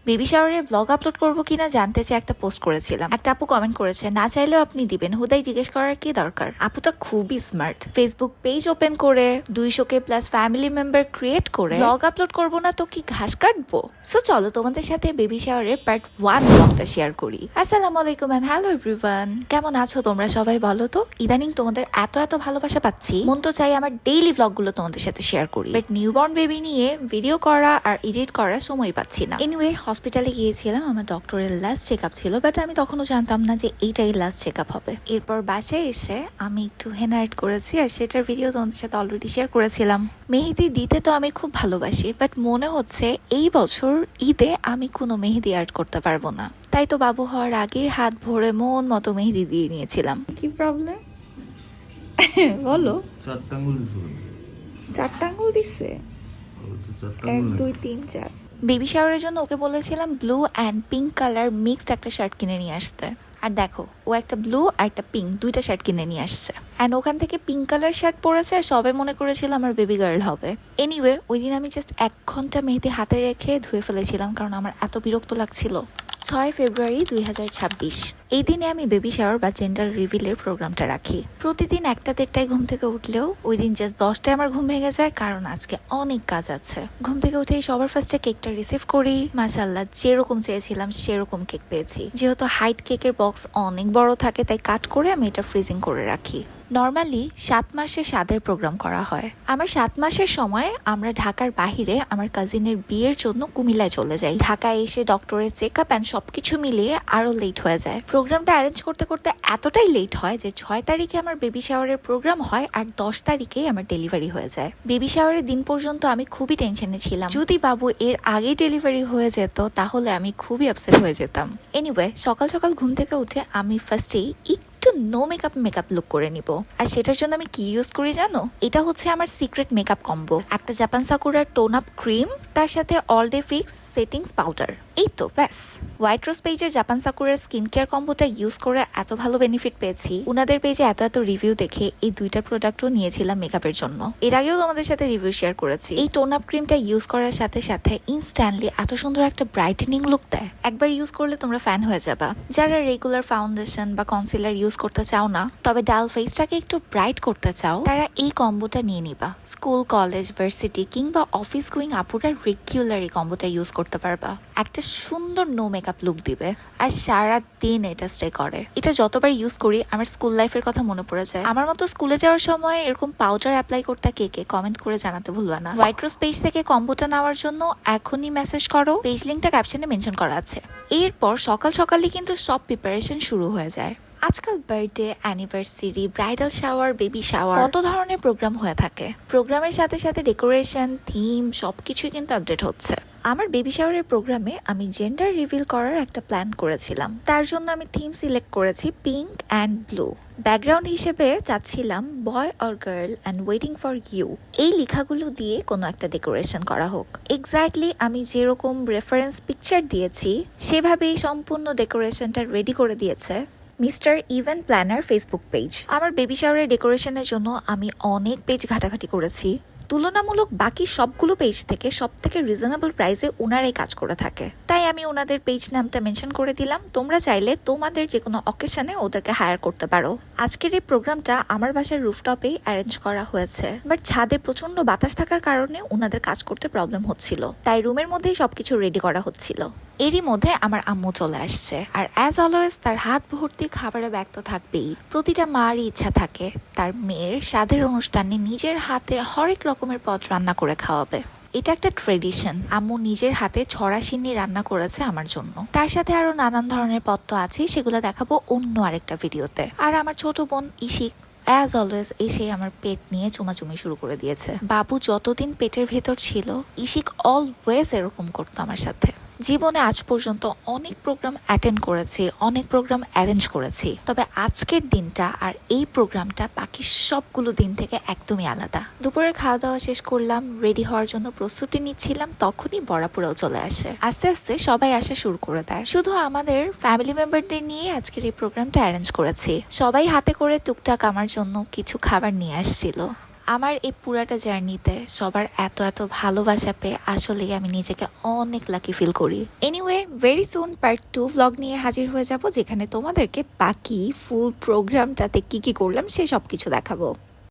Baby শাওয়ারের blog upload করবো কিনা জানতে চেয়ে একটা পোস্ট করেছিলাম। একটা আপু কমেন্ট করেছে, না চাইলেও আপনি দিবেন, হুদাই জিজ্ঞেস করার কি দরকার। আপুটা খুবই স্মার্ট। ফেসবুক পেজ ওপেন করে 200K plus family member create করে ব্লগ আপলোড করবো না তো কি ঘাস কাটবো। সো চলো তোমাদের সাথে বেবি শাওয়ারের পার্ট 1 ব্লগটা শেয়ার করি। আসসালামু আলাইকুম এন্ড হ্যালো এভরিওয়ান, কেমন আছো তোমরা সবাই বলো তো। ইদানিং তোমাদের এত এত ভালোবাসা পাচ্ছি, মন তো চাই আমার ডেইলি ব্লগগুলো তোমাদের সাথে শেয়ার করি, বাট নিউবর্ন বেবি নিয়ে ভিডিও করা আর এডিট করার সময় পাচ্ছি না। এনিওয়ে হসপিটালে গিয়েছিলাম, আমার ডক্টরের লাস্ট চেক আপ ছিল, বাট আমি তখনও জানতাম না যে এইটাই লাস্ট চেক আপ হবে। এরপর বাসায় এসে আমি একটু হেনা আর্ট করেছি, আর সেটার ভিডিও তোমাদের সাথে অলরেডি শেয়ার করেছিলাম। মেহেদি দিতে তো আমি খুব ভালোবাসি, বাট মনে হচ্ছে এই বছর ঈদে আমি কোনো মেহেদি আর্ট করতে পারবো না। তাই তো বাবু হওয়ার আগে হাত ভরে মন মতো মেহেদি দিয়ে নিয়েছিলাম। কি প্রবলেম বলো। চারটা আঙ্গুল দিছে। চারটা আঙ্গুল দিচ্ছে, 1 2 3 4। বেবি শাওয়ারের জন্য ওকে বলেছিলাম blue and pink colour mixed একটা শার্ট কিনে নিয়ে আসতে, আর দেখো ও একটা ব্লু আর একটা পিঙ্ক দুইটা শার্ট কিনে নিয়ে আসছে। অ্যান্ড ওখান থেকে পিঙ্ক কালার শার্ট পরেছে, সবে মনে করেছিল আমার বেবি গার্ল হবে। এনিওয়ে ওই দিন আমি জাস্ট 1 ঘন্টা মেহেদি হাতে রেখে ধুয়ে ফেলেছিলাম, কারণ আমার এত বিরক্ত লাগছিল। 6 ফেব্রুয়ারি 2026 এই দিনে আমি বেবি শাওয়ার বা জেন্ডার রিভিলের প্রোগ্রামটা রাখি। প্রতিদিন 1টা-1:30টায় ঘুম থেকে উঠলেও ওই দিন জাস্ট 10টায় আমার ঘুম ভেঙে যায়, কারণ আজকে অনেক কাজ আছে। ঘুম থেকে উঠেই সবার ফার্স্টে কেকটা রিসিভ করি। মাশাআল্লাহ যেরকম চেয়েছিলাম সেরকম কেক পেয়েছি। যেহেতু হাইট কেকের বক্স অনেক বড় থাকে, তাই কাট করে আমি এটা ফ্রিজিং করে রাখি। নর্মালি 7 মাসে স্বাদের প্রোগ্রাম করা হয়। আমার 7 মাসের সময় আমরা ঢাকার বাহিরে আমার কাজিনের বিয়ের জন্য কুমিল্লায় চলে যাই। ঢাকায় এসে ডক্টরের চেক আপ অ্যান্ড সবকিছু মিলিয়ে আরো লেট হয়ে যায়। প্রোগ্রামটা অ্যারেঞ্জ করতে করতে এতটাই লেট হয় যে 6 তারিখে আমার বেবি শাওয়ারের প্রোগ্রাম হয় আর 10 তারিখেই আমার ডেলিভারি হয়ে যায়। বেবি শাওয়ারের দিন পর্যন্ত আমি খুবই টেনশনে ছিলাম। যদি বাবু এর আগে ডেলিভারি হয়ে যেত তাহলে আমি খুবই আপসেট হয়ে যেতাম। এনিওয়ে সকাল সকাল ঘুম থেকে উঠে আমি ফার্স্টেই একটু নো মেকআপ লুক করে নিব। আর সেটার জন্য আমি কি ইউজ করি জানো? এটা হচ্ছে আমার সিক্রেট মেকআপ কম্বো। একটা জাপান সাকুরার টোন আপ ক্রিম, তার সাথে all day fix settings powder. এই তো ব্যাস। হোয়াইট রোজ পেজের জাপান সাকুরার স্কিন কেয়ার কম্বোটা ইউজ করে এত ভালো বেনিফিট পেয়েছি। উনাদের পেজে এত এত রিভিউ দেখে এই দুইটা প্রোডাক্টও নিয়েছিলাম মেকআপের জন্য। এর আগেও তোমাদের সাথে রিভিউ শেয়ার করেছি। এই টোন আপ ক্রিমটা ইউজ করার সাথে সাথে ইনস্ট্যান্টলি এত সুন্দর একটা ব্রাইটেনিং লুক দেয়, একবার ইউজ করলে তোমরা ফ্যান হয়ে যাবা। যারা রেগুলার ফাউন্ডেশন বা কনসিলার ইউজ করতে চাও না, তবে ডাল ফেসটাকে একটু ব্রাইট করতে চাও, তারা এই কম্বোটা নিয়ে নিবা। স্কুল, কলেজ, ভার্সিটি কিংবা অফিস গোয়িং আপুরা রেগুলার এই কম্বোটা ইউজ করতে পারবা। একটা সুন্দর নো মেকআপ লুক দিবে আর সারা দিন এটা স্টে করে। এটা যতবার ইউজ করি আমার স্কুল লাইফের কথা মনে পড়ে যায়। আমার মতো স্কুলে যাওয়ার সময় এরকম পাউডার অ্যাপ্লাই করতে কে কে কমেন্ট করে জানাতে ভুলবা না। হোয়াইট রোজ পেজ থেকে কম্বোটা নেওয়ার জন্য এখনই মেসেজ করো, পেজ লিঙ্কটা ক্যাপশনে মেনশন করা আছে। এরপর সকাল সকালই কিন্তু সব প্রিপারেশন শুরু হয়ে যায়। আজকাল birthday, anniversary, bridal shower, baby shower কত ধরনের প্রোগ্রাম হয়ে থাকে। প্রোগ্রামের সাথে সাথে ডেকোরেশন, থিম সবকিছুই কিন্তু আপডেট হচ্ছে। আমার বেবি শাওয়ারের প্রোগ্রামে আমি জেন্ডার রিভিল করার একটা প্ল্যান করেছিলাম। তার জন্য আমি থিম সিলেক্ট করেছি পিঙ্ক অ্যান্ড ব্লু। ব্যাকগ্রাউন্ড হিসেবে চাচ্ছিলাম boy or girl and waiting for you এই লেখাগুলো দিয়ে কোনো একটা ডেকোরেশন করা হোক। এক্স্যাক্টলি আমি যেরকম রেফারেন্স পিকচার দিয়েছি সেভাবেই সম্পূর্ণ ডেকোরেশনটা রেডি করে দিয়েছে Mister Event Planner Facebook page. আমার বেবি শাওয়ারের ডেকোরেশনের জন্য আমি অনেক পেজ ঘাটাঘাটি করেছি। তুলনামূলক বাকি সবগুলো পেজ থেকে সব থেকে রিজনেবল প্রাইসে ওনারাই কাজ করে থাকে, তাই আমি ওনাদের পেজ নামটা মেনশন করে দিলাম। তোমরা চাইলে তোমাদের যে কোনো অকেশনে ওদেরকে হায়ার করতে পারো। আজকের এই প্রোগ্রামটা আমার বাসার রুফটপেই অ্যারেঞ্জ করা হয়েছে, বাট ছাদে প্রচন্ড বাতাস থাকার কারণে ওনাদের কাজ করতে প্রবলেম হচ্ছিল, তাই রুমের মধ্যেই সবকিছু রেডি করা হচ্ছিল। এরই মধ্যে আমার আম্মু চলে আসছে, আর অ্যাজ অলওয়েজ তার হাত ভর্তি খাবারে ব্যক্ত থাকবেই। প্রতিটা মারই ইচ্ছা থাকে তার মেয়ের স্বাদের অনুষ্ঠানে নিজের হাতে হরেক রকমের পদ রান্না করে খাওয়াবে। এটা একটা ট্রেডিশন। আম্মু নিজের হাতে ছড়া সিন্নি রান্না করেছে আমার জন্য। তার সাথে আরো নানান ধরনের পদ তো আছে, সেগুলো দেখাবো অন্য আরেকটা ভিডিওতে। আর আমার ছোট বোন ইশিক অ্যাজ অলওয়েজ এসে আমার পেট নিয়ে চুমাচুমি শুরু করে দিয়েছে। বাবু যতদিন পেটের ভেতর ছিল ইশিক অলওয়েজ এরকম করতো আমার সাথে। জীবনে আজ পর্যন্ত অনেক প্রোগ্রাম অ্যাটেন্ড করেছি, অনেক প্রোগ্রাম অ্যারেঞ্জ করেছি, তবে আজকের দিনটা আর এই প্রোগ্রামটা বাকি সবগুলো দিন থেকে একদমই আলাদা। দুপুরে খাওয়া দাওয়া শেষ করলাম, রেডি হওয়ার জন্য প্রস্তুতি নিচ্ছিলাম, তখনই বড়াপুরাও চলে আসে। আস্তে আস্তে সবাই আসা শুরু করে দেয়। শুধু আমাদের ফ্যামিলি মেম্বারদের নিয়ে আজকের এই প্রোগ্রামটা অ্যারেঞ্জ করেছি। সবাই হাতে করে টুকটাক আমার জন্য কিছু খাবার নিয়ে আসছিল। আমার এই পুরাটা জার্নিতে সবার এত এত ভালোবাসা পেয়ে আসলেই আমি নিজেকে অনেক লাকি ফিল করি। Anyway, very soon part 2 vlog নিয়ে হাজির হয়ে যাব, যেখানে তোমাদেরকে বাকি ফুল প্রোগ্রামটাতে কি কি করলাম সে সব কিছু দেখাবো।